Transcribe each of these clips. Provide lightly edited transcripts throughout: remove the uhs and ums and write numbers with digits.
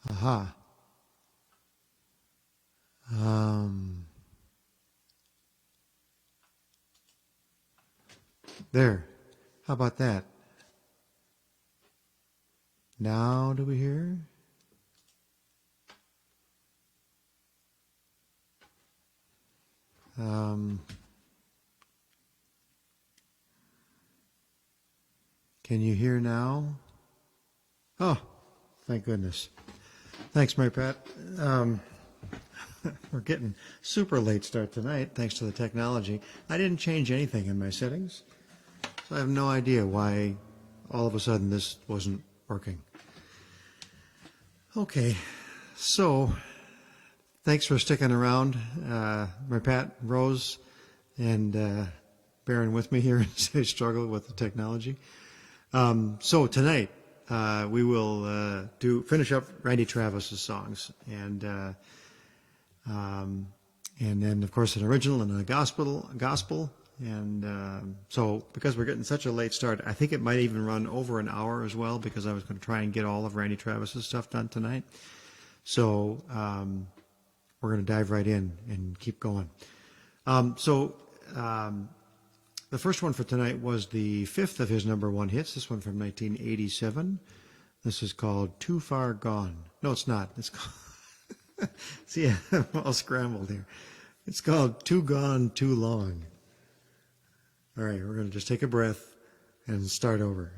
Aha. Um, there. How about that? Now do we hear? Um, can you hear now? Oh, thank goodness. Thanks, Mary Pat. Um, we're getting super late start tonight, thanks to the technology. I didn't change anything in my settings, so I have no idea why all of a sudden this wasn't working. Okay, so thanks for sticking around, Mary Pat, Rose, and bearing with me here as I struggle with the technology. So tonight we will finish up Randy Travis's songs, and then of course an original and a gospel, and so because we're getting such a late start, I think it might even run over an hour as well because I was going to try and get all of Randy Travis's stuff done tonight. So we're going to dive right in and keep going. So the first one for tonight was the fifth of his number one hits. This one from 1987. This is called Too Far Gone. No, it's not. It's called. See, I'm all scrambled here. It's called Too Gone Too Long. All right, we're going to just take a breath and start over.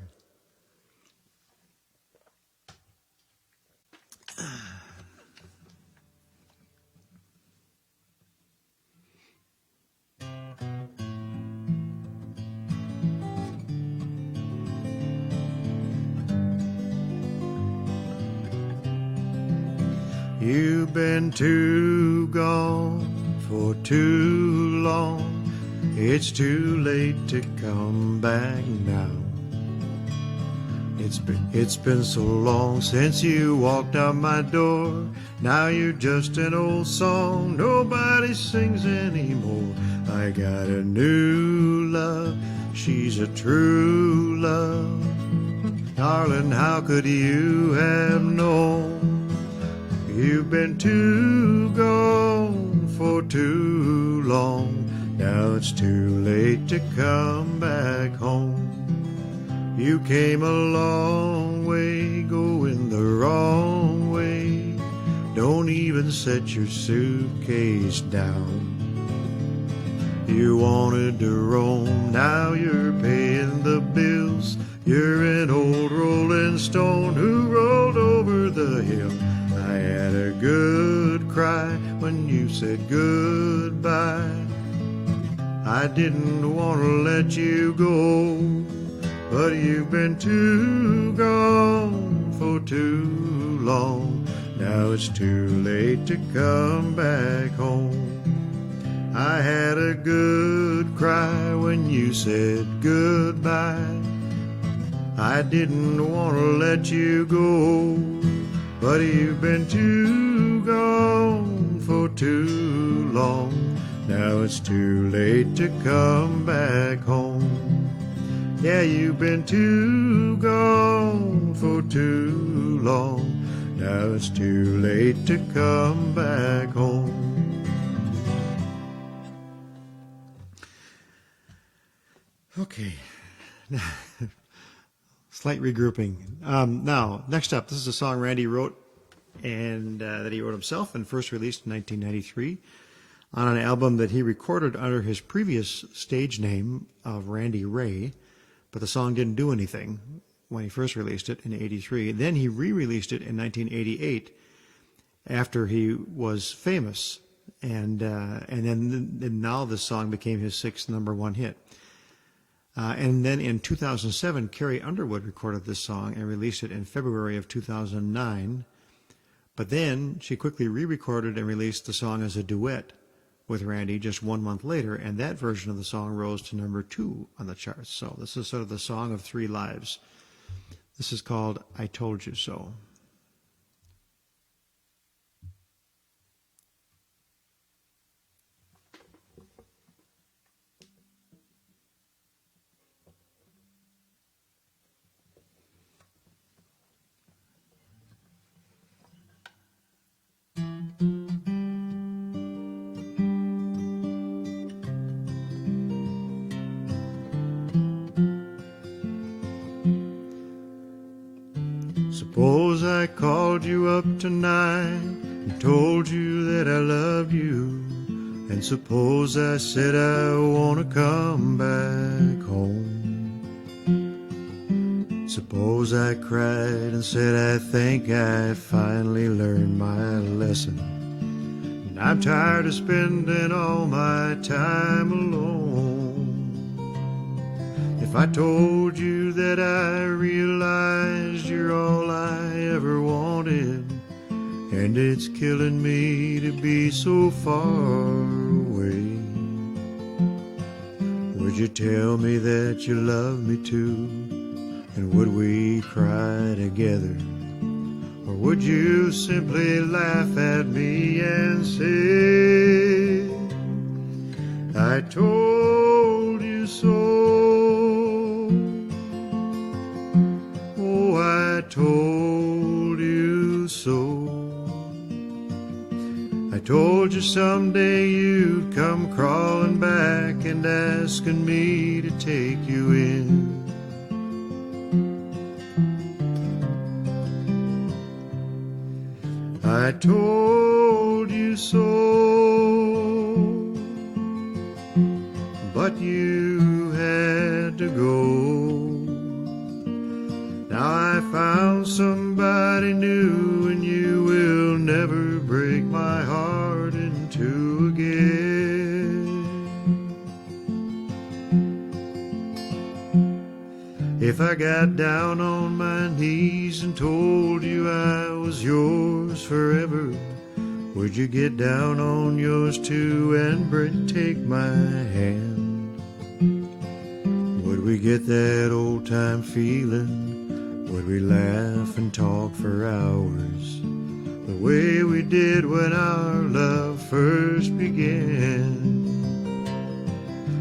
You've been too gone for too long. It's too late to come back now. It's been so long since you walked out my door. Now you're just an old song nobody sings anymore. I got a new love, she's a true love. Darling, how could you have known? You've been too gone for too long. Now it's too late to come back home. You came a long way, going the wrong way. Don't even set your suitcase down. You wanted to roam, now you're paying the bills. You're an old rolling stone who rolled over the hill. I had a good cry when you said goodbye. I didn't want to let you go, but you've been too gone for too long. Now it's too late to come back home. I had a good cry when you said goodbye. I didn't want to let you go, but you've been too gone for too long. Now it's too late to come back home. Yeah, you've been too gone for too long. Now it's too late to come back home. Okay. Slight regrouping. Now, next up, this is a song Randy wrote and that he wrote himself and first released in 1993 on an album that he recorded under his previous stage name of Randy Ray, but the song didn't do anything when he first released it in '83. Then he re-released it in 1988 after he was famous, and now this song became his sixth number one hit. And then in 2007, Carrie Underwood recorded this song and released it in February of 2009. But then she quickly re-recorded and released the song as a duet with Randy just 1 month later, and that version of the song rose to number 2 on the charts. So this is sort of the song of three lives. This is called I Told You So. Suppose I called you up tonight and told you that I loved you. And suppose I said I want to come back home. Suppose I cried and said I think I finally learned my lesson. And I'm tired of spending all my time alone. If I told you that I realized you're all I ever wanted, and it's killing me to be so far away, would you tell me that you love me too? And would we cry together? Or would you simply laugh at me and say, I told you so? Oh, I told you so. I told you someday you'd come crawling back and asking me to take you in. I told you so, but you had to go. Now I found somebody new, and you will never break my heart in two again. If I got down on my knees and told you I was yours forever, would you get down on yours too and take my hand? Would we get that old time feeling? Would we laugh and talk for hours, the way we did when our love first began?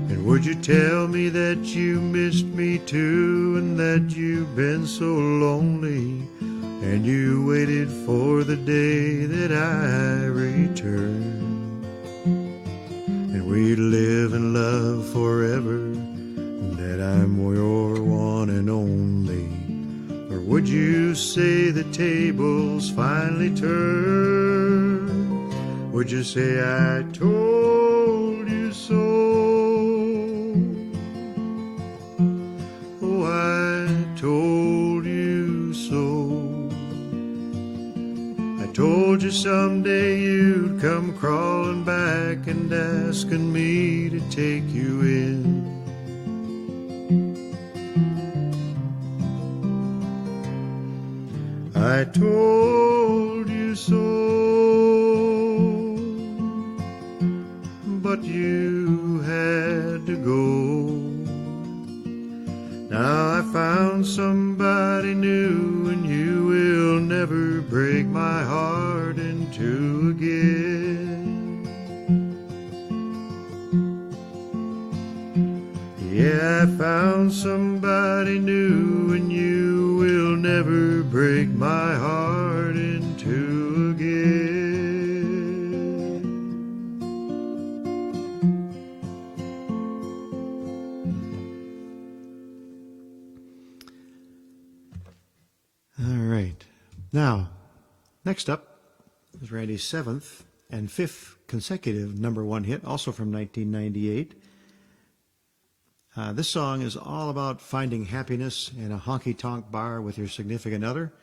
And would you tell me that you missed me too, and that you've been so lonely, and you waited for the day that I returned, and we'd live in love forever, and that I'm your one and only? Or would you say the tables finally turned? Would you say I told you so? Oh, I told you so. I told you someday you'd come crawling back and asking me to take you in. I told you so, but you had to go. Now I found somebody new, and you will never break my heart in two again. Yeah, I found somebody new, and you will never break my heart in two again. All right. Now, next up is Randy's seventh and fifth consecutive #1 hit, also from 1998. This song is all about finding happiness in a honky-tonk bar with your significant other,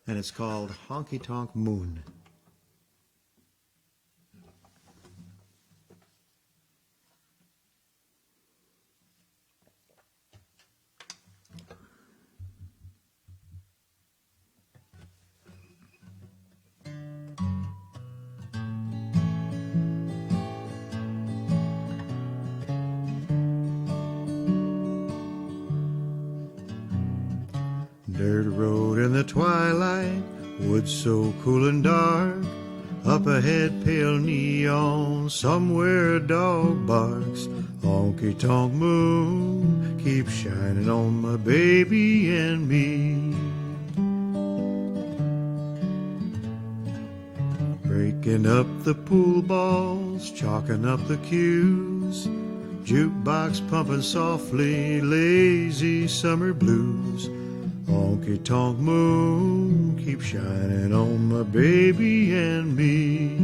and it's called Honky Tonk Moon. Dirt road in the twilight, woods so cool and dark, up ahead pale neon, somewhere a dog barks. Honky-tonk moon keeps shining on my baby and me, breaking up the pool balls, chalking up the cues, jukebox pumping softly, lazy summer blues. Honky tonk moon, keep shining on my baby and me.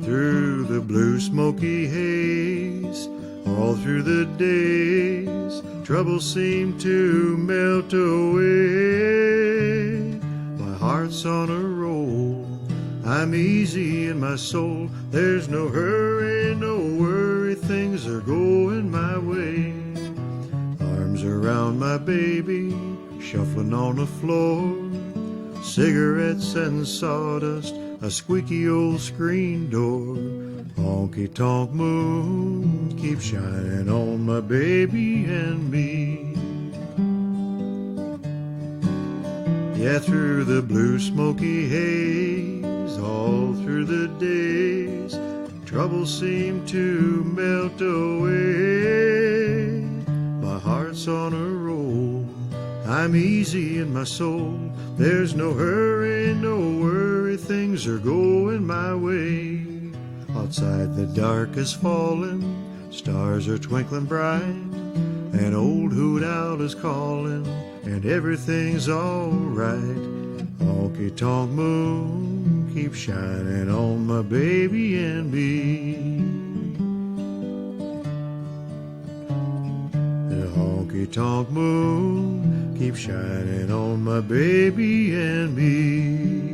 Through the blue smoky haze, all through the days, troubles seem to melt away. My heart's on a roll, I'm easy in my soul. There's no hurry, no worry, things are going my way. Arms around my baby, shuffling on the floor. Cigarettes and sawdust, a squeaky old screen door. Honky tonk moon, keep shining on my baby and me. Yeah, through the blue smoky haze, all through the days, troubles seem to melt away. My heart's on a roll, I'm easy in my soul. There's no hurry, no worry, things are going my way. Outside the dark is falling, stars are twinkling bright. An old hoot owl is calling, and everything's alright. Honky tonk moon, keep shining on my baby and me. The honky tonk moon, keep shining on my baby and me.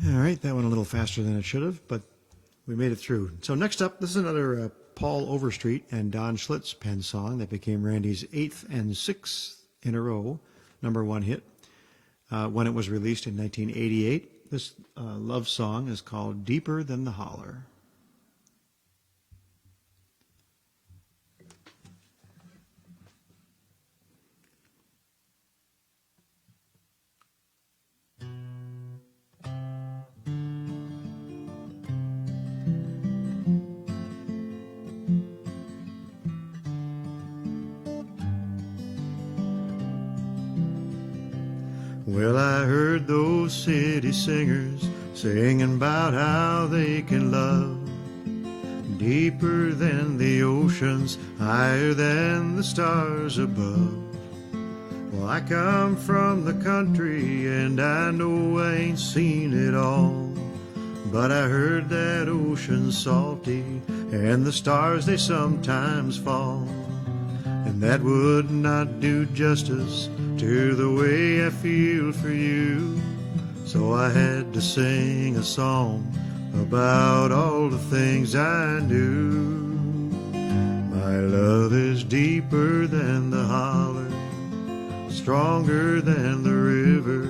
All right, that went a little faster than it should have, but we made it through. So next up, this is another Paul Overstreet and Don Schlitz pen song that became Randy's 8th and 6th in a row #1 hit when it was released in 1988. This love song is called Deeper Than the Holler. Well, I heard those city singers singing about how they can love deeper than the oceans, higher than the stars above. Well, I come from the country and I know I ain't seen it all, but I heard that ocean's salty and the stars they sometimes fall, and that would not do justice to the way I feel for you. So I had to sing a song about all the things I knew. My love is deeper than the holler, stronger than the river,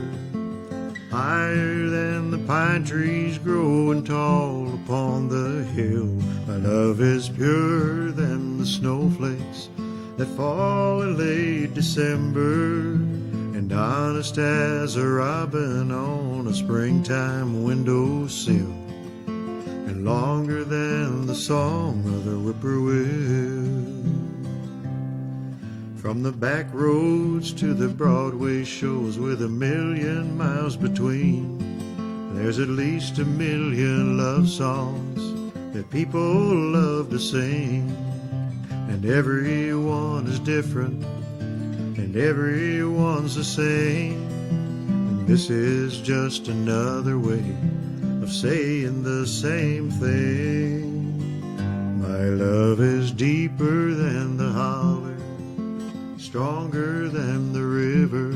higher than the pine trees growing tall upon the hill. My love is purer than the snowflakes that fall in late December, and honest as a robin on a springtime windowsill, and longer than the song of the whippoorwill. From the back roads to the Broadway shows with 1,000,000 miles between, there's at least 1,000,000 love songs that people love to sing. And everyone is different, and everyone's the same. And this is just another way of saying the same thing. My love is deeper than the holler, stronger than the river,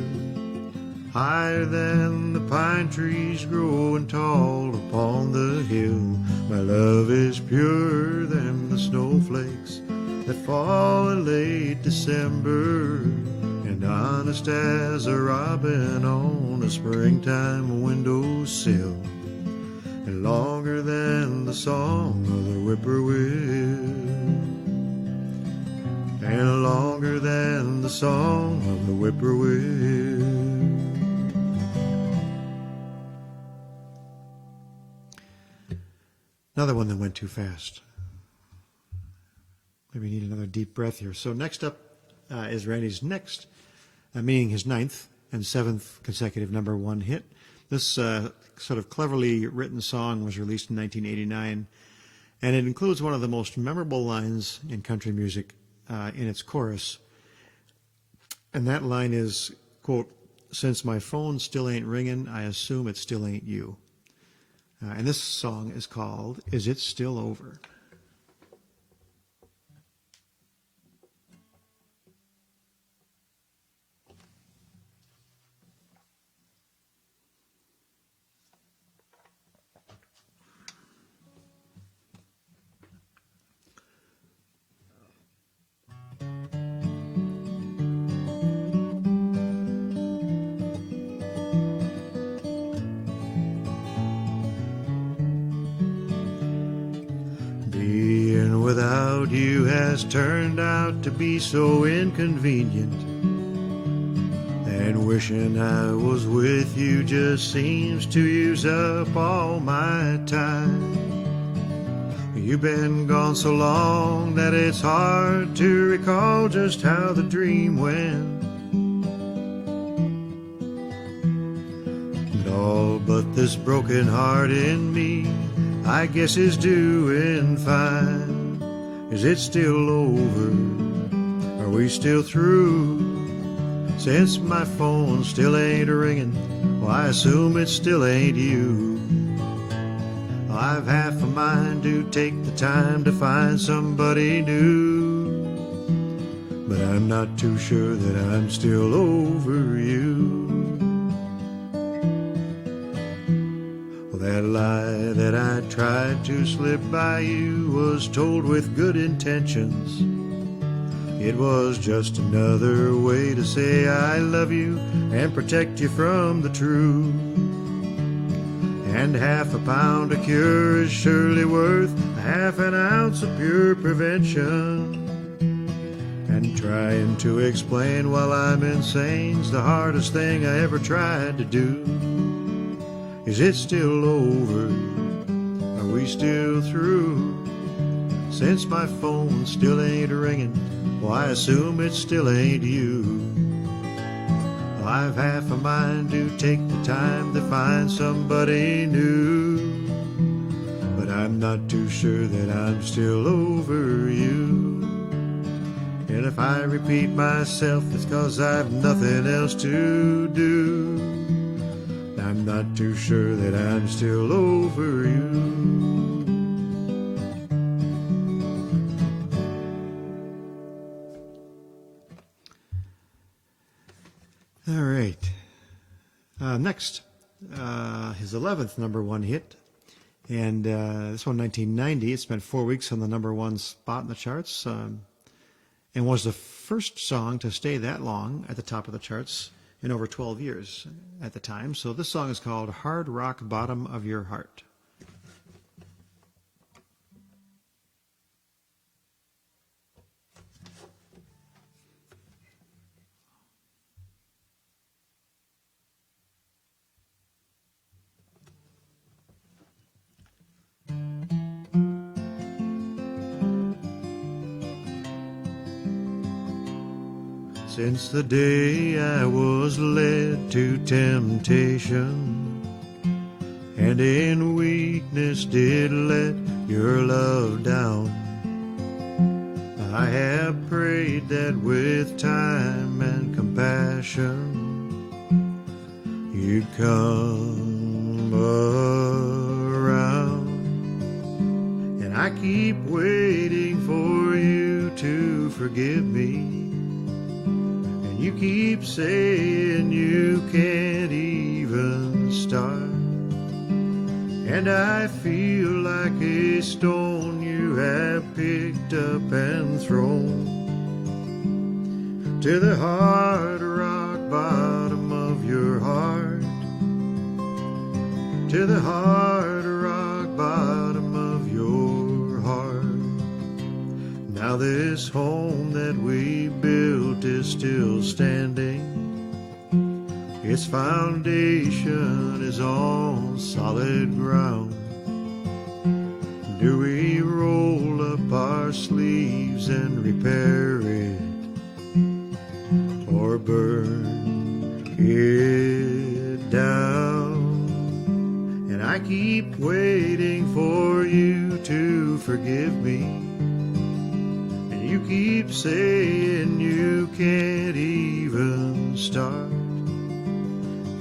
higher than the pine trees growing tall upon the hill. My love is purer than the snowflakes that fall in late December, and honest as a robin on a springtime windowsill, and longer than the song of the whippoorwill, and longer than the song of the whippoorwill. Another one that went too fast. Maybe need another deep breath here. So next up is Randy's next, meaning his 9th and 7th consecutive #1 hit. This sort of cleverly written song was released in 1989, and it includes one of the most memorable lines in country music in its chorus. And that line is, quote, "Since my phone still ain't ringing, I assume it still ain't you." And this song is called "Is It Still Over?" Being without you has turned out to be so inconvenient, and wishing I was with you just seems to use up all my time. You've been gone so long that it's hard to recall just how the dream went. And all but this broken heart in me, I guess, is doing fine. Is it still over? Are we still through? Since my phone still ain't ringing, well, I assume it still ain't you. I've half a mind to take the time to find somebody new, but I'm not too sure that I'm still over you. Well, that lie that I tried to slip by you was told with good intentions. It was just another way to say I love you and protect you from the truth. And half a pound of cure is surely worth a half an ounce of pure prevention. And trying to explain while I'm insane's the hardest thing I ever tried to do. Is it still over? Are we still through? Since my phone still ain't ringing, well, I assume it still ain't you. I've half a mind to take the time to find somebody new, but I'm not too sure that I'm still over you. And if I repeat myself, it's 'cause I've nothing else to do. I'm not too sure that I'm still over you. All right. Next, his 11th number one hit, and this one, 1990. It spent 4 weeks on the number one spot in the charts, and was the first song to stay that long at the top of the charts in over 12 years at the time. So this song is called "Hard Rock Bottom of Your Heart." Since the day I was led to temptation, and in weakness did let your love down, I have prayed that with time and compassion you'd come around. And I keep waiting for you to forgive me. You keep saying you can't even start, and I feel like a stone you have picked up and thrown to the hard rock bottom of your heart, to the hard rock bottom of your heart. Now this home that we built is still standing. Its foundation is on solid ground. Do we roll up our sleeves and repair it, or burn it down? keep waiting for you to forgive me. And you keep saying you can't even start.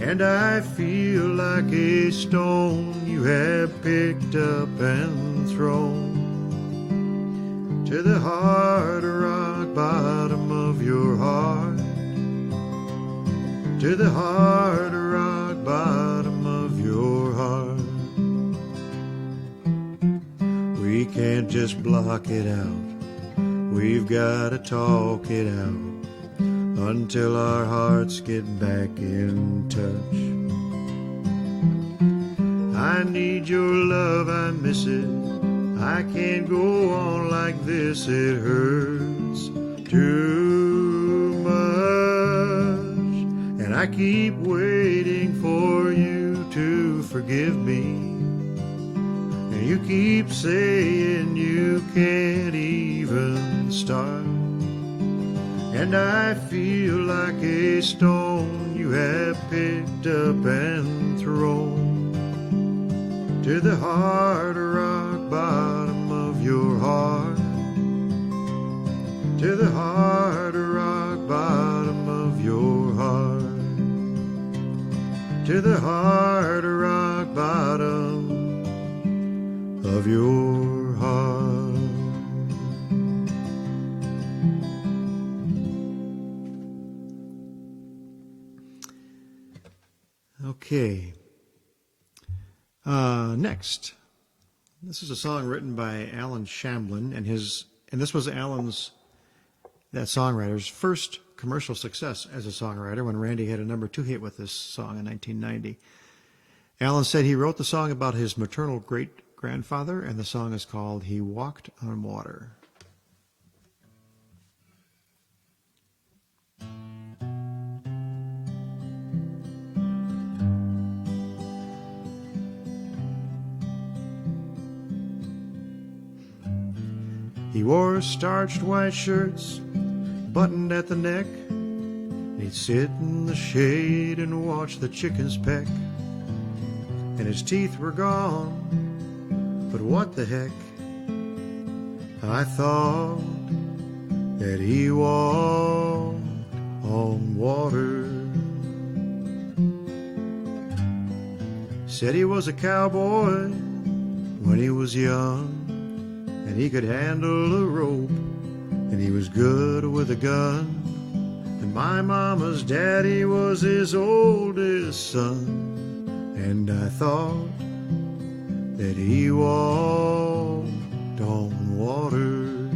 And I feel like a stone you have picked up and thrown to the hard rock bottom of your heart, to the hard rock bottom of your heart. We can't just block it out, we've got to talk it out until our hearts get back in touch. I need your love, I miss it, I can't go on like this, it hurts too much. And I keep waiting for you to forgive me. And you keep saying you can't even start. And I feel like a stone you have picked up and thrown to the hard rock bottom of your heart, to the hard rock bottom of your heart, to the hard rock bottom of your heart. Okay. Next, this is a song written by Alan Shamblin, and this was Alan's, that songwriter's, first commercial success as a songwriter when Randy had a #2 hit with this song in 1990. Alan said he wrote the song about his maternal great-grandfather, and the song is called "He Walked on Water." He wore starched white shirts, buttoned at the neck. He'd sit in the shade and watch the chickens peck. And his teeth were gone, but what the heck? I thought that he walked on water. Said he was a cowboy when he was young, and he could handle a rope, and he was good with a gun. And my mama's daddy was his oldest son, and I thought that he walked on water.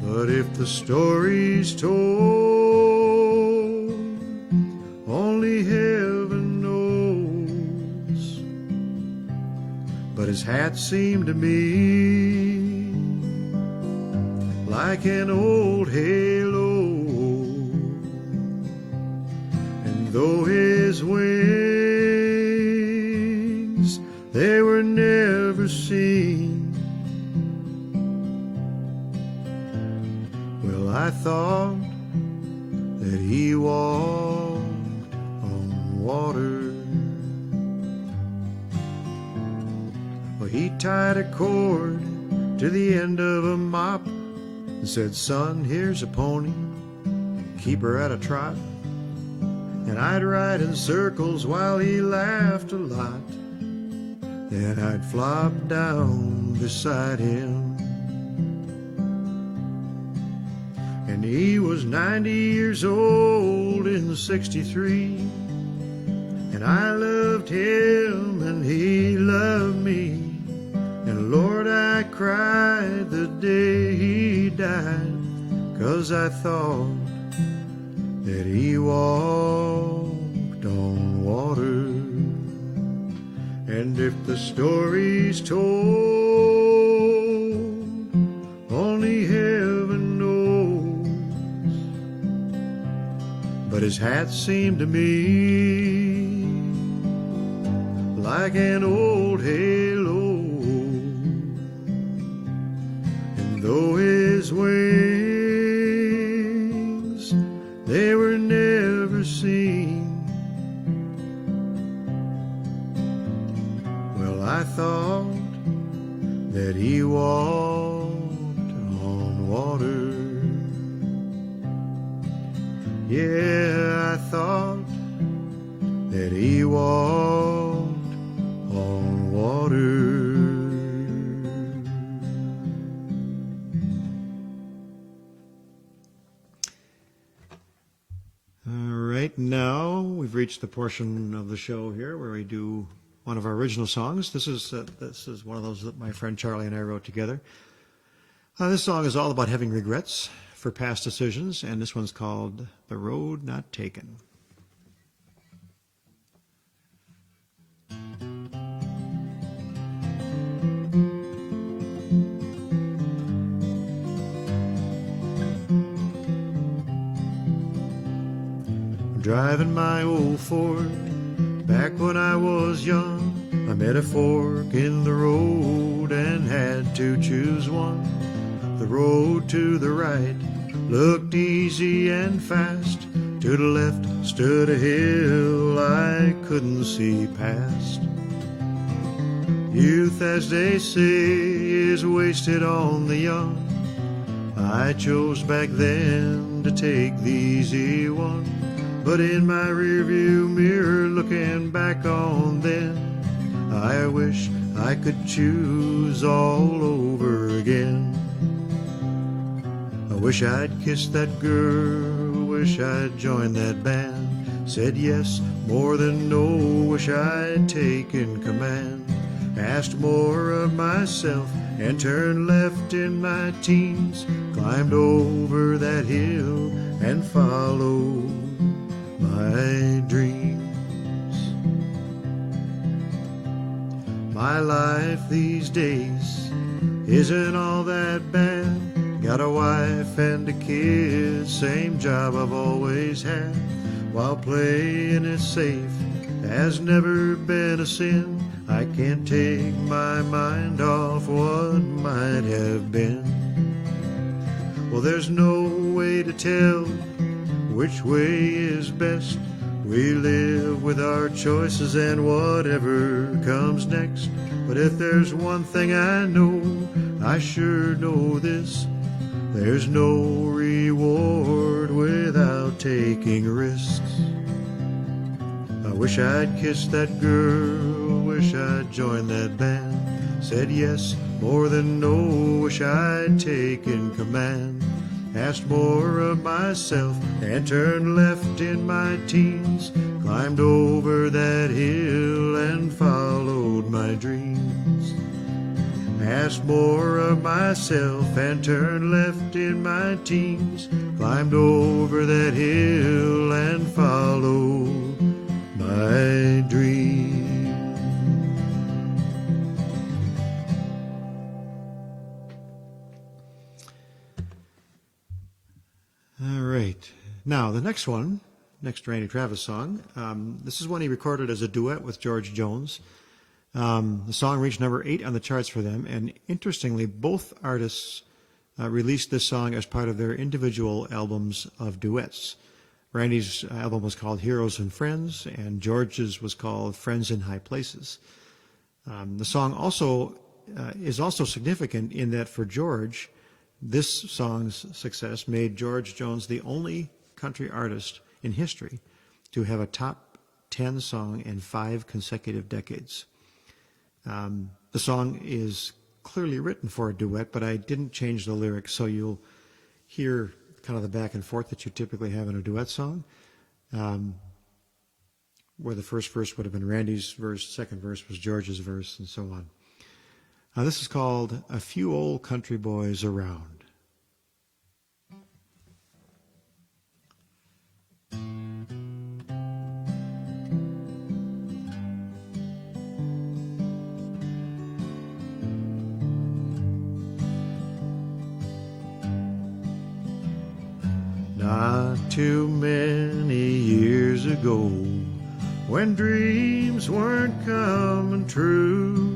But if the story's told, only heaven knows. But his hat seemed to me like an old halo, and though his wings, they were never seen, well, I thought that he walked on water. Well, he tied a cord to the end of a mop and said, "Son, here's a pony, keep her at a trot." And I'd ride in circles while he laughed a lot. Then I'd flop down beside him. And he was 90 years old in '63. And I loved him and he loved me. And Lord, I cried the day he died, 'cause I thought that he walked on water. And if the story's told, only heaven knows. But his hat seemed to me like an old halo, and though his wings, they were never seen, that he walked on water. Yeah, I thought that he walked on water. Right now, we've reached the portion of the show here where we do one of our original songs. This is one of those that my friend Charlie and I wrote together. This song is all about having regrets for past decisions, and this one's called The Road Not Taken. Driving my old Ford back when I was young, I met a fork in the road and had to choose one. The road to the right looked easy and fast. To the left stood a hill I couldn't see past. Youth, as they say, is wasted on the young. I chose back then to take the easy one. But in my rearview mirror, looking back on then, I wish I could choose all over again. I wish I'd kissed that girl, wish I'd joined that band, said yes more than no, wish I'd taken command, asked more of myself and turned left in my teens, climbed over that hill and followed my dreams. My life these days isn't all that bad. Got a wife and a kid, same job I've always had. While playing it safe has never been a sin, I can't take my mind off what might have been. Well, there's no way to tell which way is best. We live with our choices and whatever comes next. But if there's one thing I know, I sure know this: there's no reward without taking risks. I wish I'd kissed that girl, wish I'd joined that band, said yes more than no, wish I'd taken command, asked more of myself and turned left in my teens, climbed over that hill and followed my dreams. Asked more of myself and turned left in my teens, climbed over that hill and followed my dreams. All right. Now, the next Randy Travis song, this is one he recorded as a duet with George Jones. The song reached number 8 on the charts for them, and interestingly, both artists released this song as part of their individual albums of duets. Randy's album was called Heroes and Friends, and George's was called Friends in High Places. The song is also significant in that for George, this song's success made George Jones the only country artist in history to have a top 10 song in 5 consecutive decades. The song is clearly written for a duet, but I didn't change the lyrics, so you'll hear kind of the back and forth that you typically have in a duet song, where the first verse would have been Randy's verse, second verse was George's verse, and so on. This is called A Few Old Country Boys Around. Not too many years ago, when dreams weren't coming true,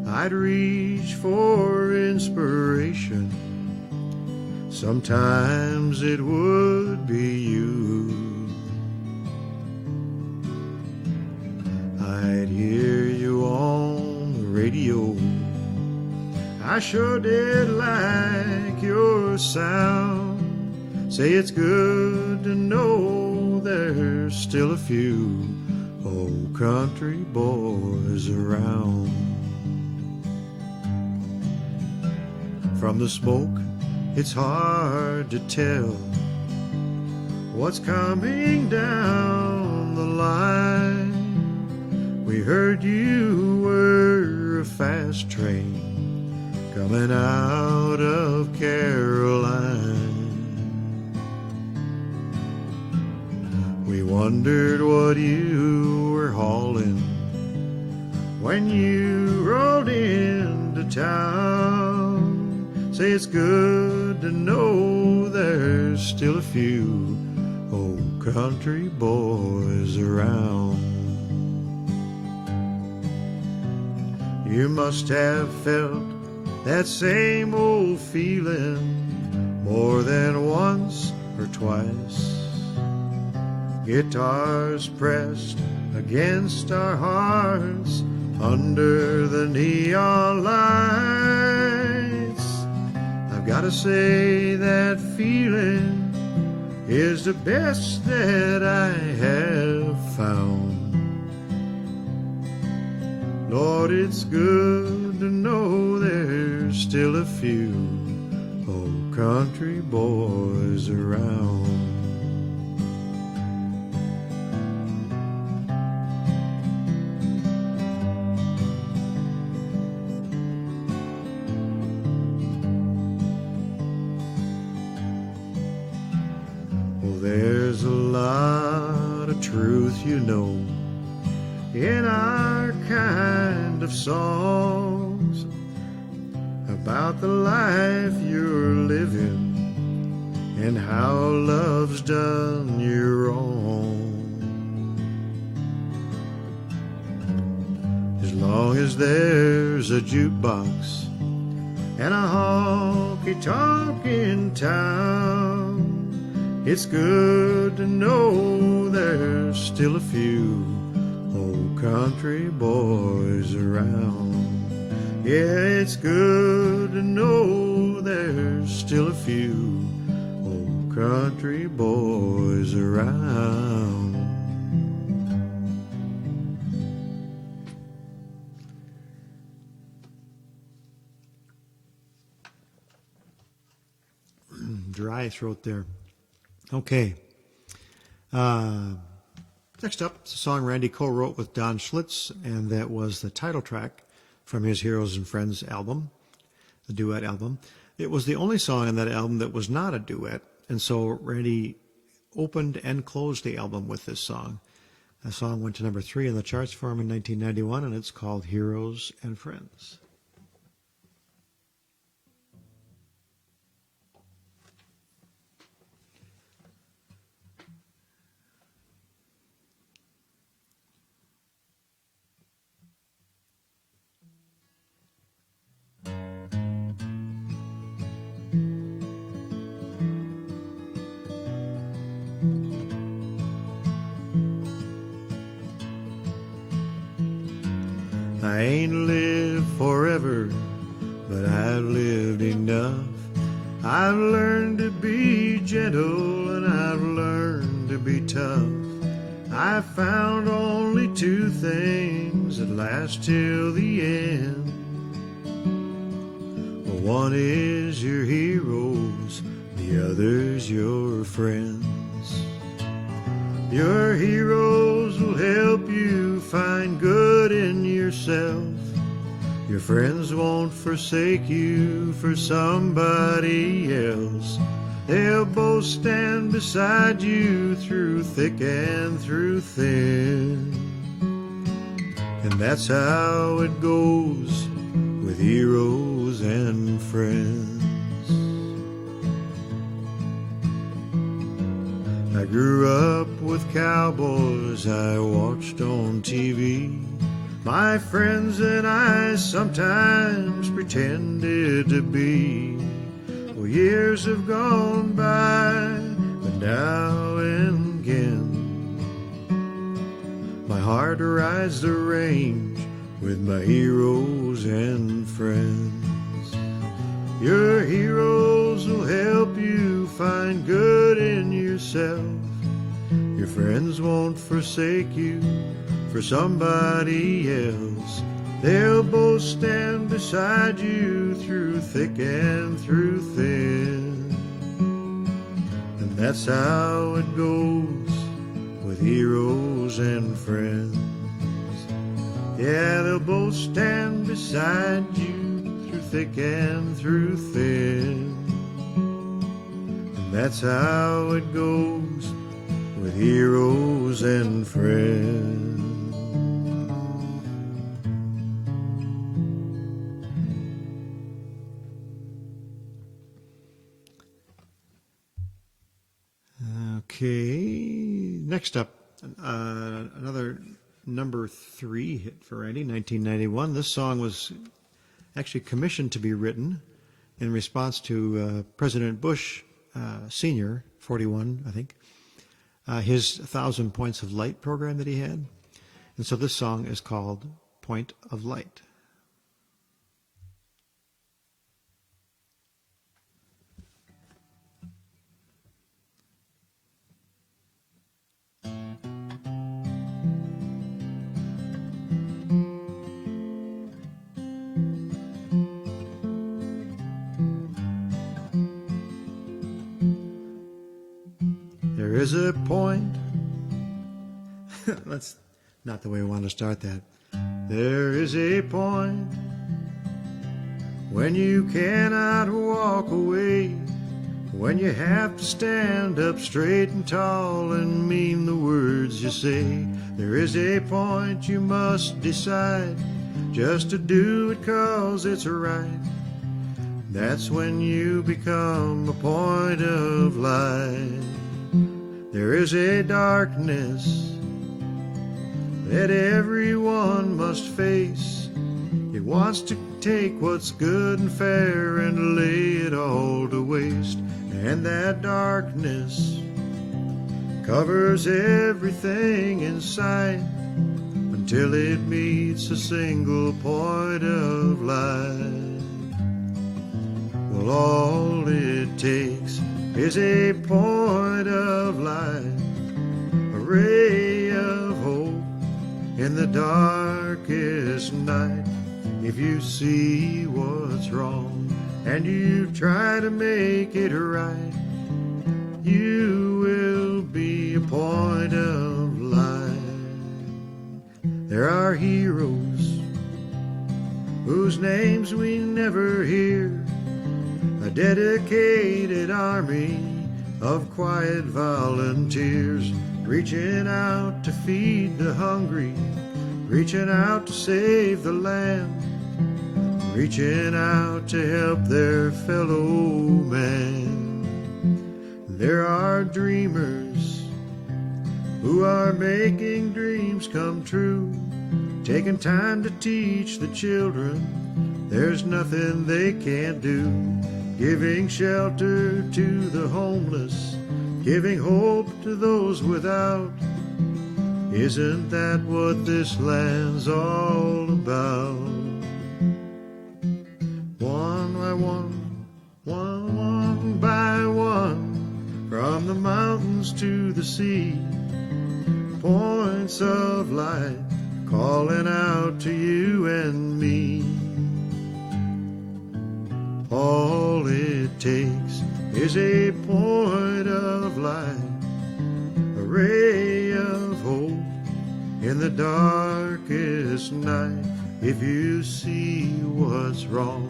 I'd reach for inspiration. Sometimes it would be you. I'd hear you on the radio radio. I sure did like your sound. Say it's good to know there's still a few old country boys around. From the smoke, it's hard to tell what's coming down the line. We heard you were a fast train coming out of Caroline. We wondered what you were hauling when you rode into town. Say it's good to know there's still a few old country boys around. You must have felt that same old feeling more than once or twice. Guitars pressed against our hearts under the neon lights. I've got to say that feeling is the best that I have found. Lord, it's good to know there's still a few old country boys around. Well, there's a lot of truth, you know, in our kind of songs about the life you're living and how love's done you wrong. As long as there's a jukebox and a honky-tonk in town, it's good to know there's still a few old country boys around. Yeah, it's good to know there's still a few old country boys around. Dry throat there. Okay. Next up, it's a song Randy co-wrote with Don Schlitz, and that was the title track from his Heroes and Friends album, the duet album. It was the only song on that album that was not a duet, and so Randy opened and closed the album with this song. The song went to number 3 in the charts for him in 1991, and it's called Heroes and Friends. I ain't lived forever, but I've lived enough. I've learned to be gentle and I've learned to be tough. I've found only 2 things that last till the end. Well, one is your heroes, the other's your friends. Your heroes will help you find good in yourself. Your friends won't forsake you for somebody else. They'll both stand beside you through thick and through thin. And that's how it goes with heroes and friends. I grew up with cowboys I watched on TV. My friends and I sometimes pretended to be. Well, years have gone by, but now and again my heart rides the range with my heroes and friends. Your heroes will help you find good in yourself. Your friends won't forsake you for somebody else. They'll both stand beside you through thick and through thin. And that's how it goes with heroes and friends. Yeah, they'll both stand beside you through thick and through thin. And that's how it goes with heroes and friends. Okay, next up, another number 3 hit for Randy, 1991. This song was actually commissioned to be written in response to President Bush Sr., 41, I think, his 1,000 Points of Light program that he had. And so this song is called Point of Light. There is a point. That's not the way we want to start that. There is a point when you cannot walk away, when you have to stand up straight and tall and mean the words you say. There is a point you must decide just to do it 'cause it's right. That's when you become a point of light. There is a darkness that everyone must face. It wants to take what's good and fair and lay it all to waste. And that darkness covers everything in sight until it meets a single point of light. Well, all it takes is a point of light, a ray of hope in the darkest night. If you see what's wrong and you try to make it right, you will be a point of light. There are heroes whose names we never hear, a dedicated army of quiet volunteers, reaching out to feed the hungry, reaching out to save the land, reaching out to help their fellow man. There are dreamers who are making dreams come true, taking time to teach the children there's nothing they can't do, giving shelter to the homeless, giving hope to those without. Isn't that what this land's all about? One by one, one by one, from the mountains to the sea, points of light calling out to you and me. All it takes is a point of light, a ray of hope in the darkest night. If you see what's wrong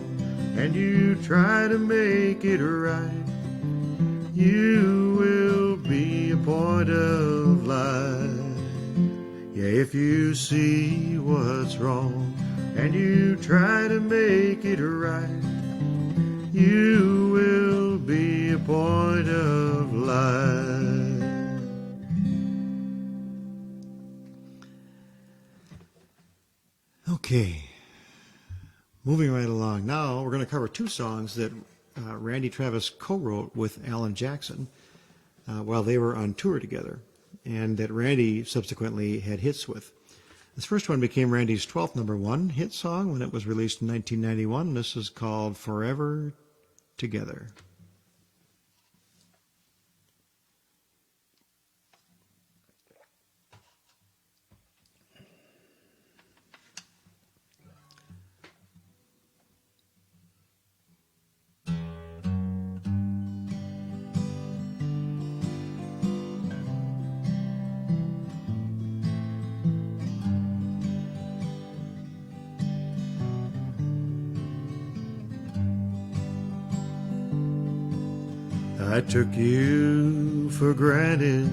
and you try to make it right, you will be a point of light. Yeah, if you see what's wrong and you try to make it right, you will be a point of light. Okay, moving right along. Now we're going to cover 2 songs that Randy Travis co-wrote with Alan Jackson while they were on tour together, and that Randy subsequently had hits with. This first one became Randy's 12th number one hit song when it was released in 1991. This is called Forever Together. I took you for granted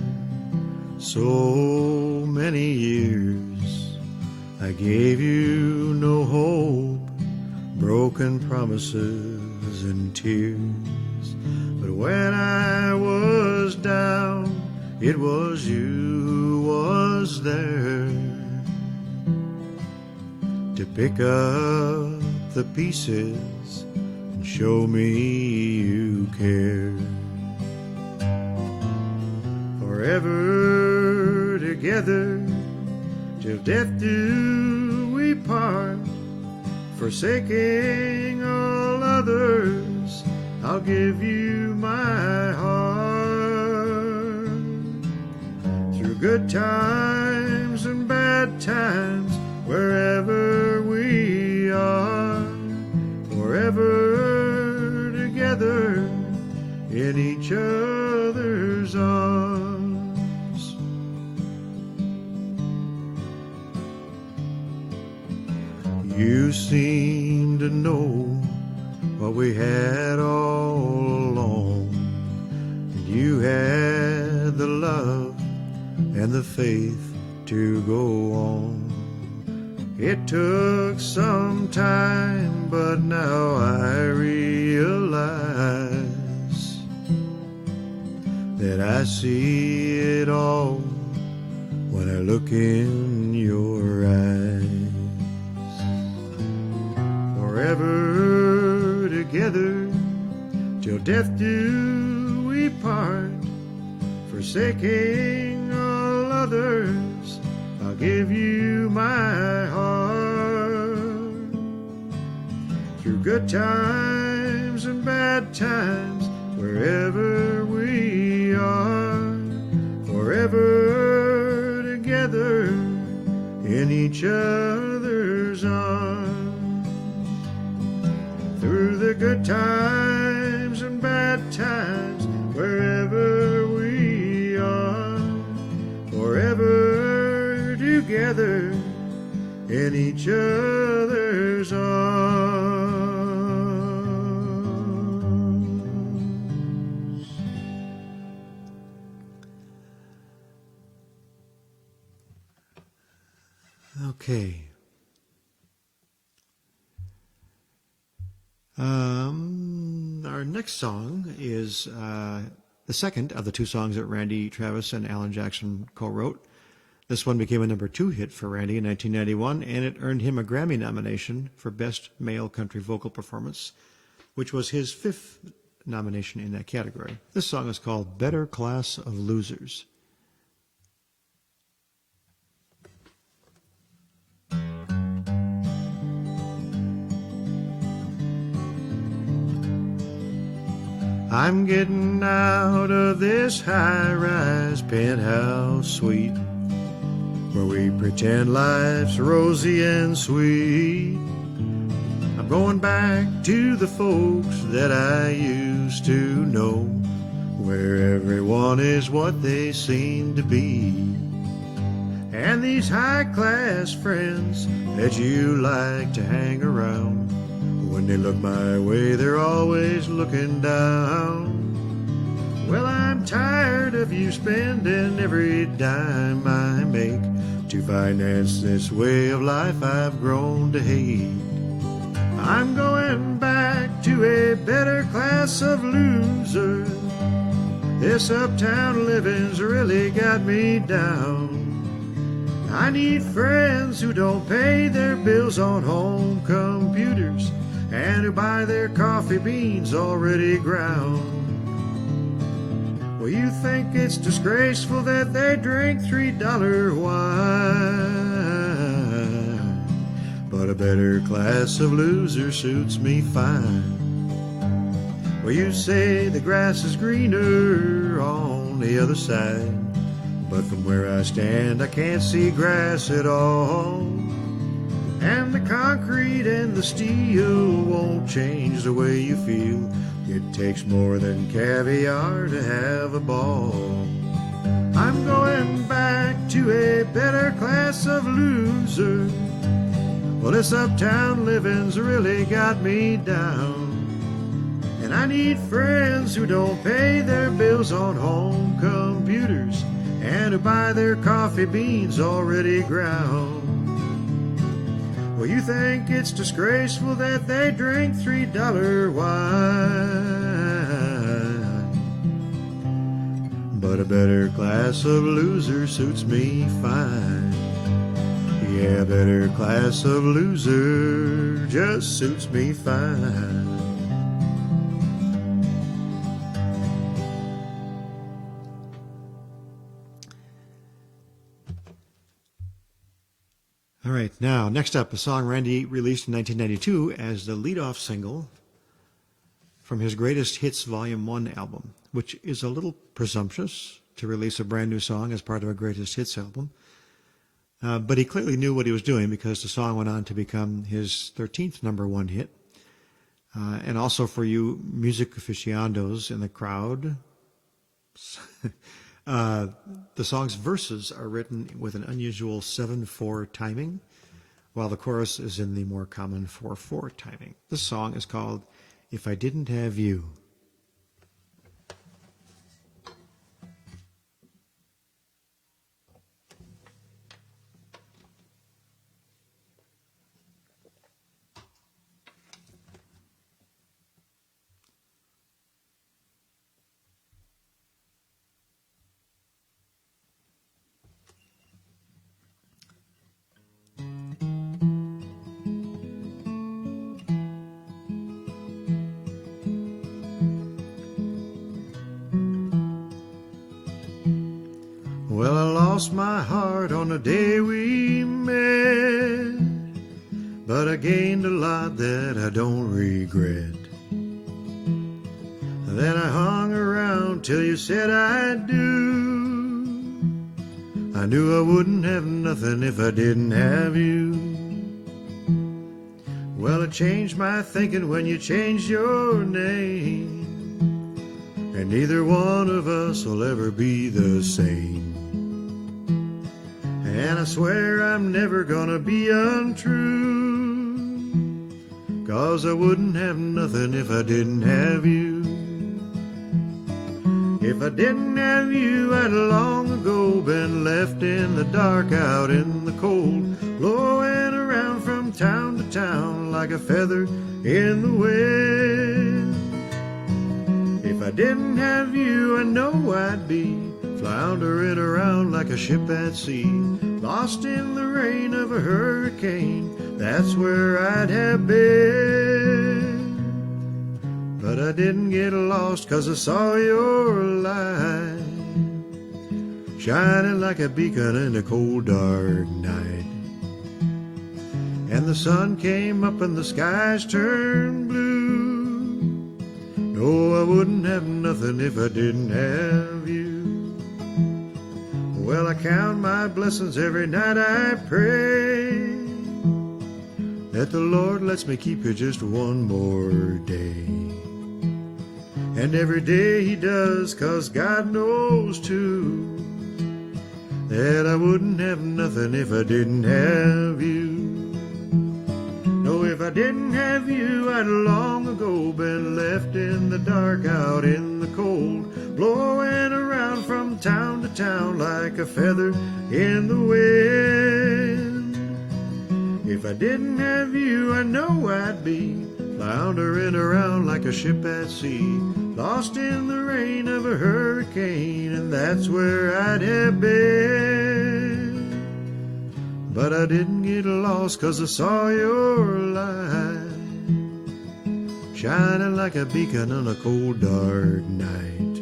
so many years. I gave you no hope, broken promises and tears. But when I was down, it was you who was there to pick up the pieces and show me you care. Forever together, till death do we part. Forsaking all others, I'll give you my heart. Through good times and bad times, wherever we are. Forever together in each other's arms. You seem to know what we had all along, and you had the love and the faith to go on. It took some time, but now I realize that I see it all when I look in your eyes. Forever together, till death do we part. Forsaking all others, I'll give you my heart. Through good times and bad times, wherever we are. Forever together in each other's arms. Through the good times and bad times, wherever we are. Forever together in each other's arms. Okay. Our next song is the second of the two songs that Randy Travis and Alan Jackson co-wrote. This one became a number 2 hit for Randy in 1991, and it earned him a Grammy nomination for Best Male Country Vocal Performance, which was his 5th nomination in that category. This song is called Better Class of Losers. I'm getting out of this high-rise penthouse suite where we pretend life's rosy and sweet. I'm going back to the folks that I used to know, where everyone is what they seem to be. And these high-class friends that you like to hang around, when they look my way, they're always looking down. Well, I'm tired of you spending every dime I make to finance this way of life I've grown to hate. I'm going back to a better class of loser. This uptown living's really got me down. I need friends who don't pay their bills on home computers and who buy their coffee beans already ground. Well, you think it's disgraceful that they drink $3 wine? but a better class of loser suits me fine. Well, you say the grass is greener on the other side, but from where I stand I can't see grass at all. And the concrete and the steel won't change the way you feel. It takes more than caviar to have a ball. I'm going back to a better class of loser. Well, this uptown living's really got me down. And I need friends who don't pay their bills on home computers and who buy their coffee beans already ground. Well, you think it's disgraceful that they drink $3 wine, but a better class of loser suits me fine. Yeah, a better class of loser just suits me fine. All right, now, next up, a song Randy released in 1992 as the lead-off single from his Greatest Hits Volume 1 album, which is a little presumptuous to release a brand new song as part of a Greatest Hits album. But he clearly knew what he was doing because the song went on to become his 13th number one hit. And also for you music aficionados in the crowd, the song's verses are written with an unusual 7/4 timing, while the chorus is in the more common 4/4 timing. This song is called If I Didn't Have You. Well, I lost my heart on the day we met, but I gained a lot that I don't regret. Then I hung around till you said I do. I knew I wouldn't have nothing if I didn't have you. Well, it changed my thinking when you changed your name, and neither one of us will ever be the same. And I swear I'm never gonna be untrue, 'cause I wouldn't have nothing if I didn't have you. If I didn't have you, I'd long ago been left in the dark, out in the cold, blowing around from town to town like a feather in the wind. If I didn't have you, I know I'd be floundering around like a ship at sea, lost in the rain of a hurricane. That's where I'd have been. But I didn't get lost 'cause I saw your light shining like a beacon in a cold dark night. And the sun came up and the skies turned blue. No, I wouldn't have nothing if I didn't have you. Well, I count my blessings every night I pray that the Lord lets me keep you just one more day. And every day he does, 'cause God knows too that I wouldn't have nothing if I didn't have you. No, if I didn't have you, I'd long ago been left in the dark, out in the cold, blowing around from town to town like a feather in the wind. If I didn't have you, I know I'd be floundering around like a ship at sea, lost in the rain of a hurricane, and that's where I'd have been. But I didn't get lost 'cause I saw your light shining like a beacon on a cold dark night.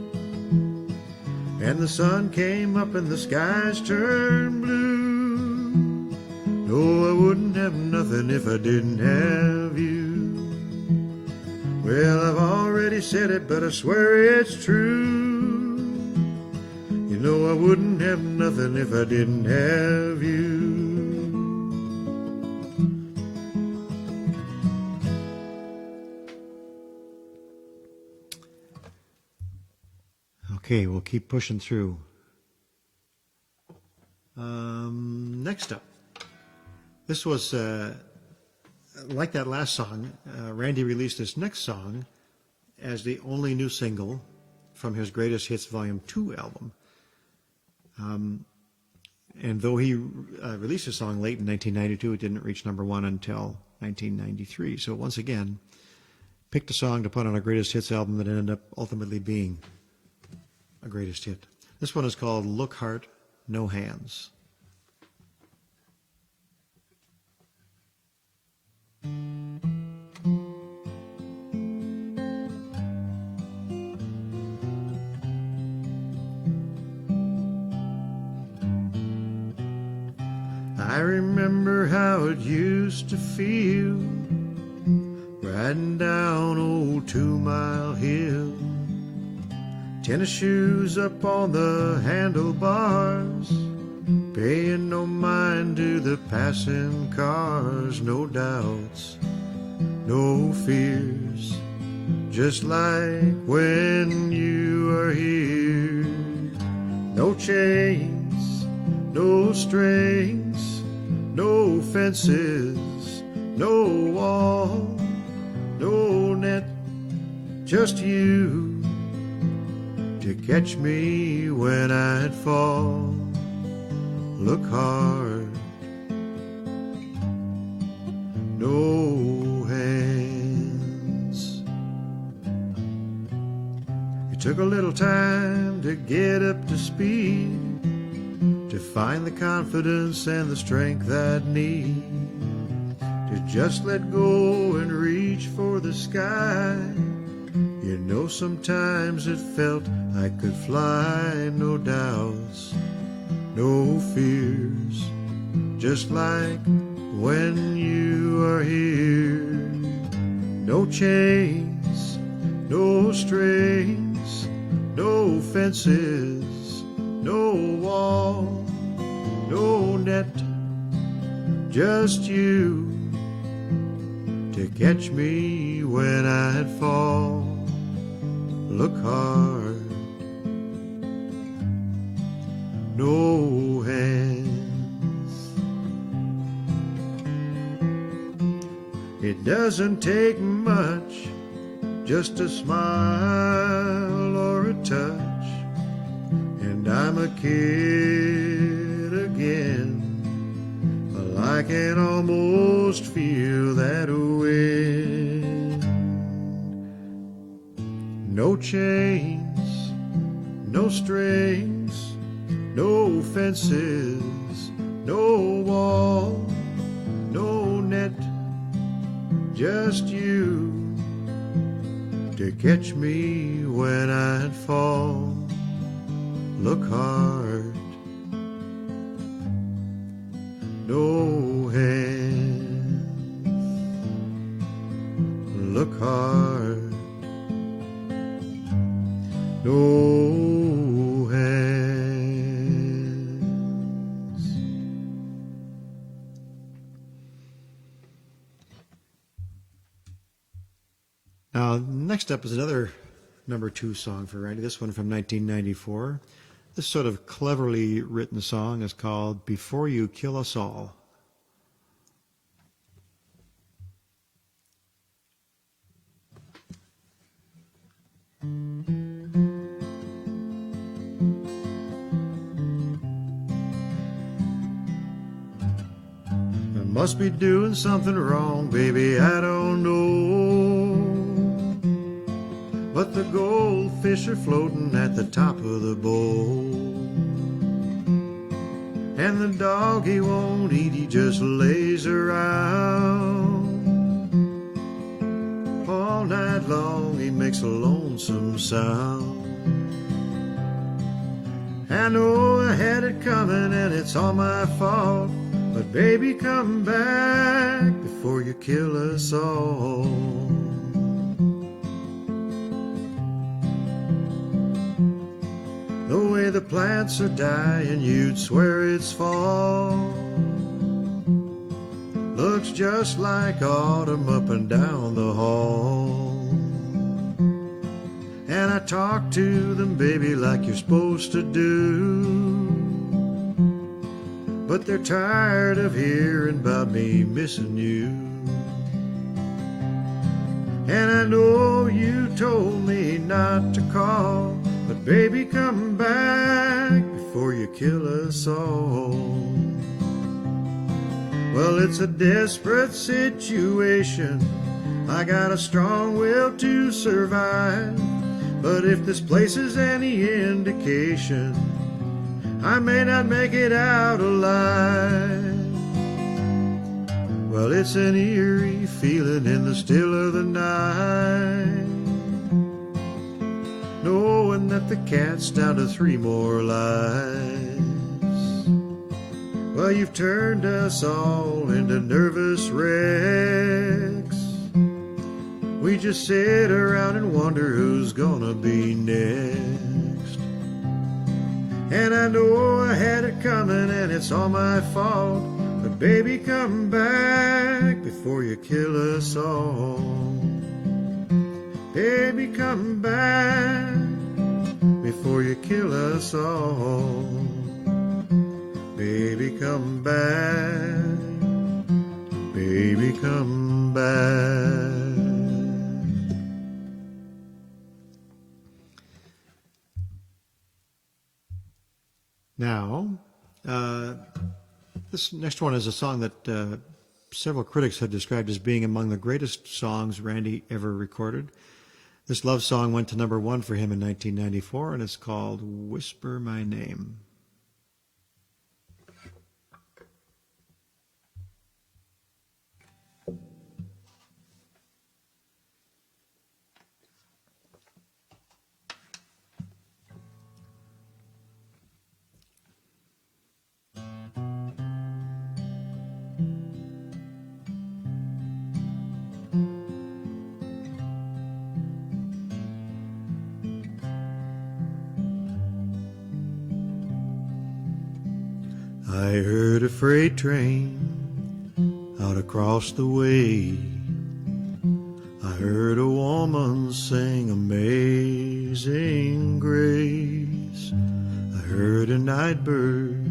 And the sun came up and the skies turned blue. No, I wouldn't have nothing if I didn't have you. Well, I've already said it, but I swear it's true. You know I wouldn't have nothing if I didn't have you. Okay, we'll keep pushing through. Next up, this was like that last song. Randy released this next song as the only new single from his Greatest Hits Volume 2 album. And though he released the song late in 1992, it didn't reach number one until 1993. So once again, picked a song to put on a Greatest Hits album that ended up ultimately being a greatest hit. This one is called Look Heart, No Hands. I remember how it used to feel riding down old 2 Mile Hill, tennis shoes up on the handlebars, paying no mind to the passing cars. No doubts, no fears, just like when you are here. No chains, no strings, no fences, no wall, no net, just you to catch me when I'd fall. Look hard, no hands. It took a little time to get up to speed, to find the confidence and the strength I'd need, to just let go and reach for the sky. You know, sometimes it felt I could fly. No doubts, no fears, just like when you are here. No chains, no strings, no fences, no wall, no net, just you to catch me when I'd fall. Look hard, no hands. It doesn't take much, just a smile or a touch, and I'm a kid again. Well, I can almost feel that wind. No chains, no strings, no fences, no wall, no net, just you to catch me when I'd fall. Look hard, no hands. Look hard, no hands. Now, next up is another number 2 song for Randy, this one from 1994. This sort of cleverly written song is called Before You Kill Us All. I must be doing something wrong, baby, I don't know. But the goldfish are floating at the top of the bowl, and the dog, he won't eat, he just lays around. All night long he makes a lonesome sound. I know I had it coming and it's all my fault, but baby, come back before you kill us all. The way the plants are dying, you'd swear it's fall. Looks just like autumn up and down the hall. And I talk to them, baby, like you're supposed to do, but they're tired of hearing about me missing you. And I know you told me not to call, but baby, come back before you kill us all. Well, it's a desperate situation. I got a strong will to survive, but if this place is any indication, I may not make it out alive. Well, it's an eerie feeling in the still of the night, knowing that the cat's down to 3 more lives. Well, you've turned us all into nervous wrecks. We just sit around and wonder who's gonna be next. And I know I had it coming and it's all my fault, but baby, come back before you kill us all. Baby, come back before you kill us all. Baby, come back. Baby, come back. Now, this next one is a song that several critics have described as being among the greatest songs Randy ever recorded. This love song went to #1 for him in 1994, and it's called Whisper My Name. I heard a freight train out across the way. I heard a woman sing Amazing Grace. I heard a night bird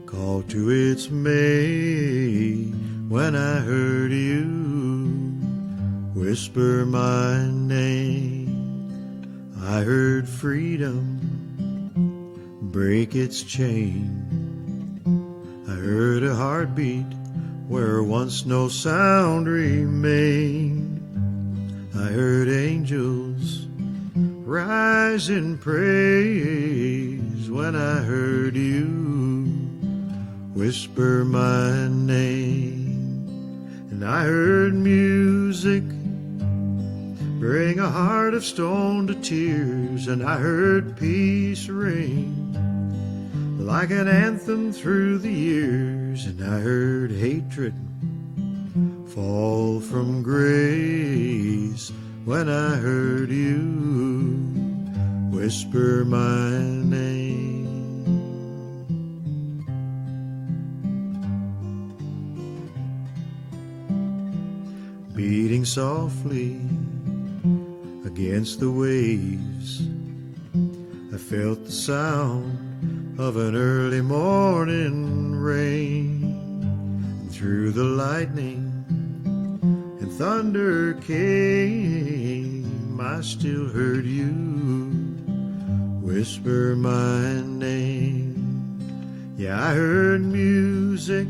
call to its mate. When I heard you whisper my name, I heard freedom break its chain. I heard a heartbeat where once no sound remained. I heard angels rise in praise when I heard you whisper my name. And I heard music bring a heart of stone to tears, and I heard peace ring like an anthem through the years, and I heard hatred fall from grace when I heard you whisper my name. Beating softly against the waves, I felt the sound of an early morning rain. And through the lightning and thunder came, I still heard you whisper my name. Yeah, I heard music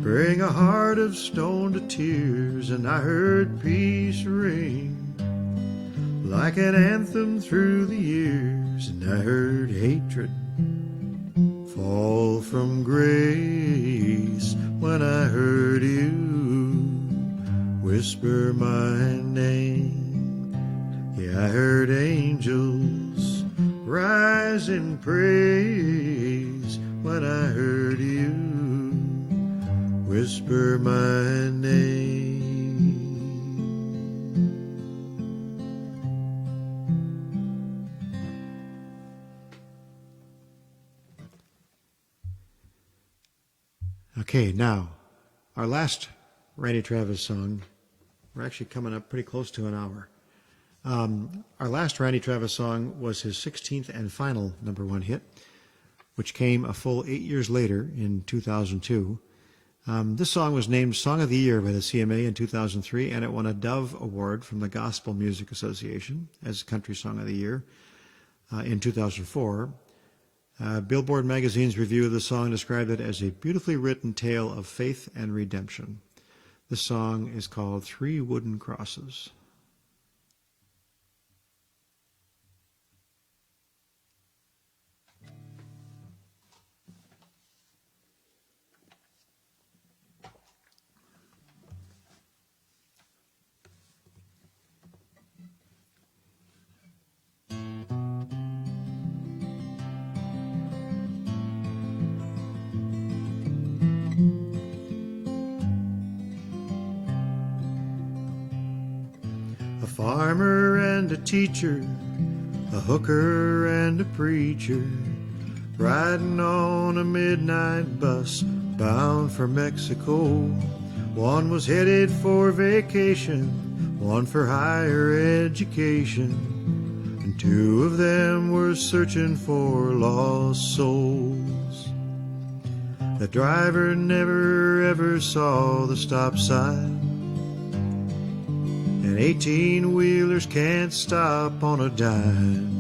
bring a heart of stone to tears, and I heard peace ring like an anthem through the years, and I heard hatred fall from grace when I heard you whisper my name. Yeah, I heard angels rise in praise when I heard you whisper my name. Okay, now, our last Randy Travis song, we're actually coming up pretty close to an hour. Our last Randy Travis song was his 16th and final #1 hit, which came a full 8 years later in 2002. This song was named Song of the Year by the CMA in 2003, and it won a Dove Award from the Gospel Music Association as Country Song of the Year in 2004. Billboard magazine's review of the song described it as a beautifully written tale of faith and redemption. This song is called Three Wooden Crosses. A farmer and a teacher, a hooker and a preacher, riding on a midnight bus bound for Mexico. One was headed for vacation, one for higher education, and two of them were searching for lost souls. The driver never ever saw the stop sign, and 18-wheelers can't stop on a dime.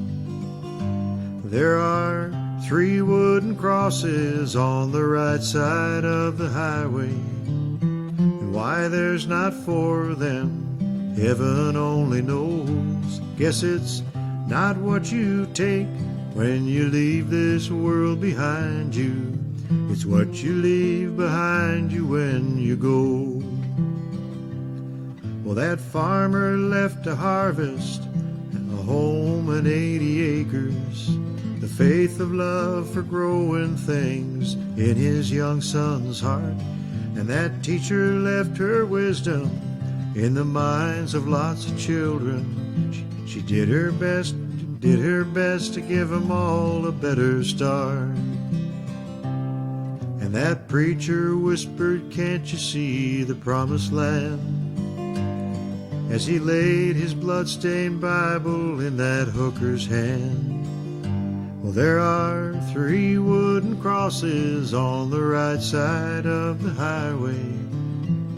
There are three wooden crosses on the right side of the highway, and why there's not four of them, heaven only knows. Guess it's not what you take when you leave this world behind you, it's what you leave behind you when you go. Well, that farmer left a harvest, a home and 80 acres, the faith of love for growing things in his young son's heart. And that teacher left her wisdom in the minds of lots of children. She did her best to give them all a better start. And that preacher whispered, can't you see the promised land? As he laid his blood-stained Bible in that hooker's hand. Well, there are three wooden crosses on the right side of the highway,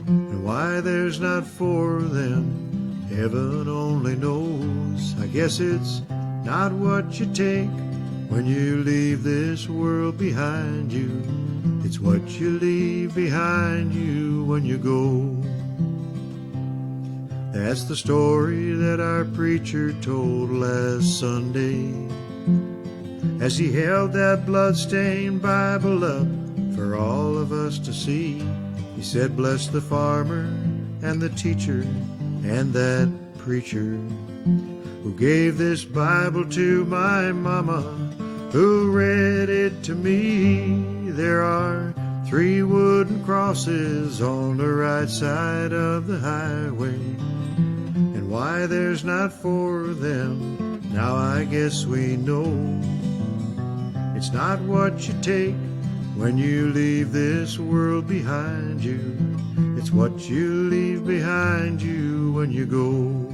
and why there's not four of them, heaven only knows. I guess it's not what you take when you leave this world behind you, it's what you leave behind you when you go. That's the story that our preacher told last Sunday, as he held that blood-stained Bible up for all of us to see. He said, bless the farmer and the teacher and that preacher who gave this Bible to my mama, who read it to me. There are three wooden crosses on the right side of the highway, and why there's not four of them, now I guess we know. It's not what you take when you leave this world behind you, it's what you leave behind you when you go.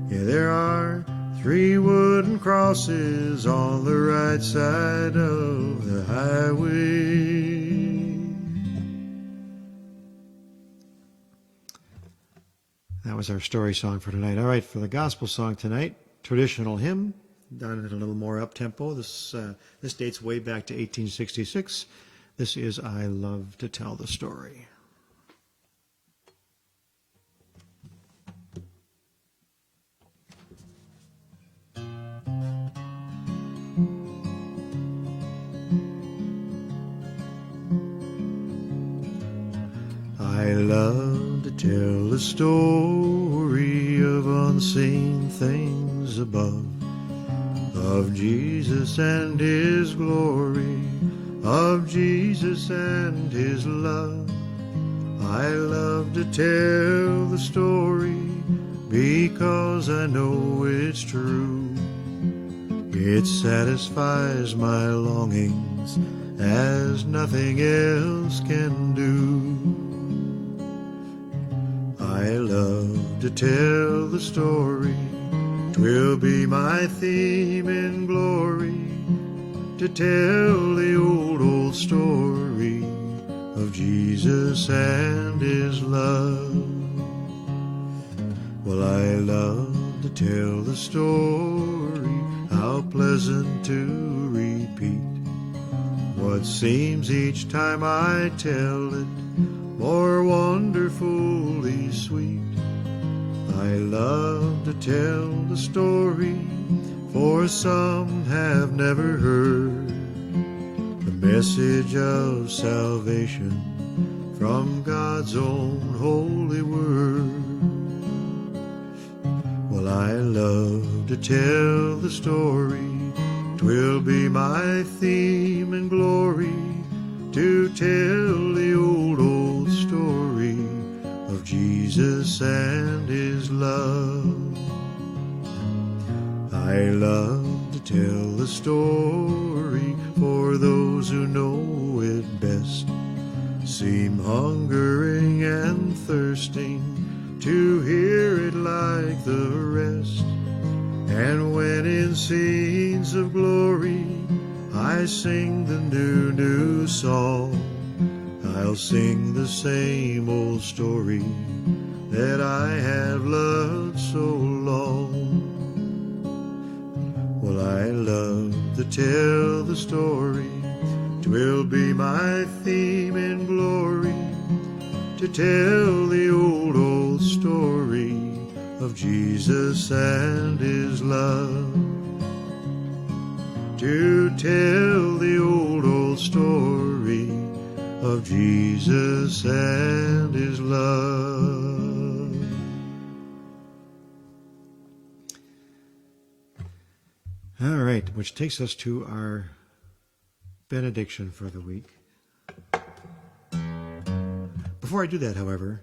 Yeah, there are three wooden crosses on the right side of the highway. That was our story song for tonight. All right, for the gospel song tonight, traditional hymn, done at a little more up-tempo. This dates way back to 1866. This is I Love to Tell the Story. I love to tell the story of unseen things above, of Jesus and His glory, of Jesus and his love. I love to tell the story because I know it's true. It satisfies my longings as nothing else can do. I love to tell the story, 'twill be my theme in glory, to tell the old story of Jesus and his love. Well, I love to tell the story, how pleasant to repeat what seems each time I tell it more wonderfully sweet. I love to tell the story, for some have never heard the message of salvation from God's own holy word. Well, I love to tell the story, 'twill be my theme and glory, to tell the old story of Jesus and his love. I love to tell the story, for those who know it best seem hungering and thirsting to hear it like the rest. And when in scenes of glory I sing the new song, I'll sing the same old story that I have loved so long. Well, I love to tell the story, 'twill be my theme in glory, to tell the old story of Jesus and his love. To tell the old story of Jesus and his love. All right, which takes us to our benediction for the week. Before I do that, however,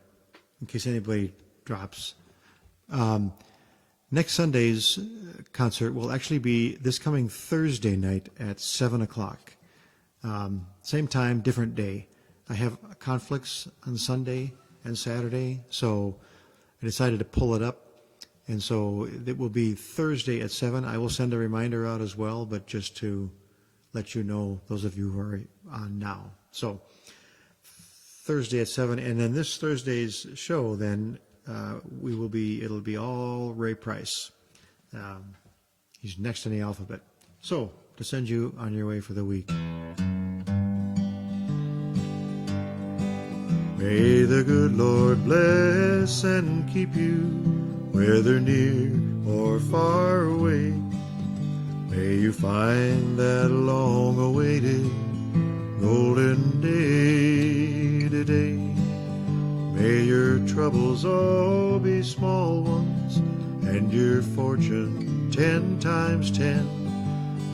in case anybody drops, next Sunday's concert will actually be this coming Thursday night at 7 o'clock. Same time, different day. I have conflicts on Sunday and Saturday, so I decided to pull it up. And so it will be Thursday at 7. I will send a reminder out as well, but just to let you know, those of you who are on now. So Thursday at 7, and then this Thursday's show, then it'll be all Ray Price. He's next in the alphabet. So, to send you on your way for the week. May the good Lord bless and keep you, whether near or far away. May you find that long-awaited golden day today. May your troubles all be small ones, and your fortune 10 times 10.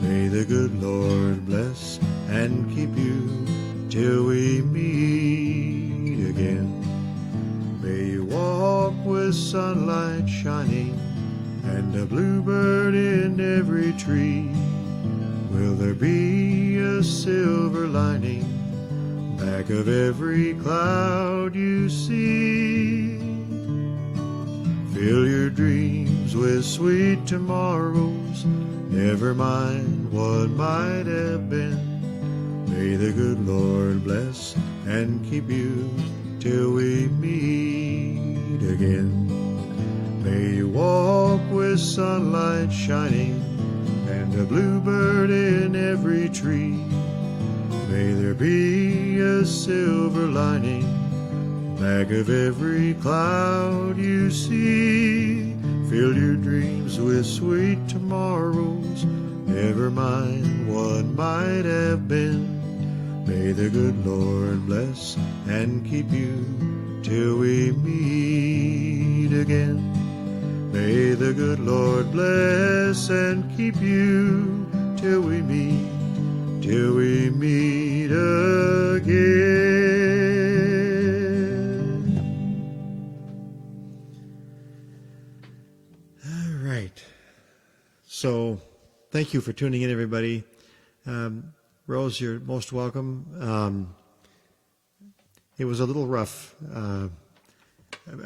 May the good Lord bless and keep you till we meet again. May you walk with sunlight shining and a bluebird in every tree. Will there be a silver lining back of every cloud you see? Fill your dreams with sweet tomorrows, never mind what might have been. May the good Lord bless and keep you till we meet again. May you walk with sunlight shining and a bluebird in every tree. May there be a silver lining back of every cloud you see. Fill your dreams with sweet tomorrows, never mind what might have been. May the good Lord bless and keep you till we meet again. May the good Lord bless and keep you till we meet So thank you for tuning in, everybody. Rose, you're most welcome. It was a little rough, I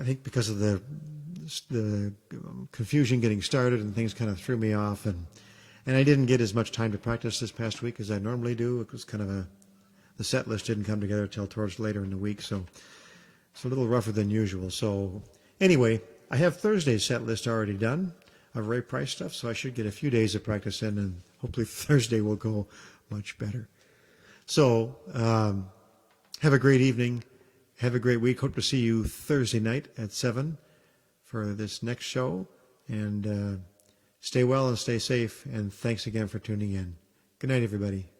think, because of the confusion getting started, and things kind of threw me off, and I didn't get as much time to practice this past week as I normally do. It was kind of the set list didn't come together till towards later in the week, so it's a little rougher than usual. So anyway, I have Thursday's set list already done of Ray Price stuff, so I should get a few days of practice in, and hopefully Thursday will go much better. So have a great evening. Have a great week. Hope to see you Thursday night at 7 for this next show. And stay well and stay safe. And thanks again for tuning in. Good night, everybody.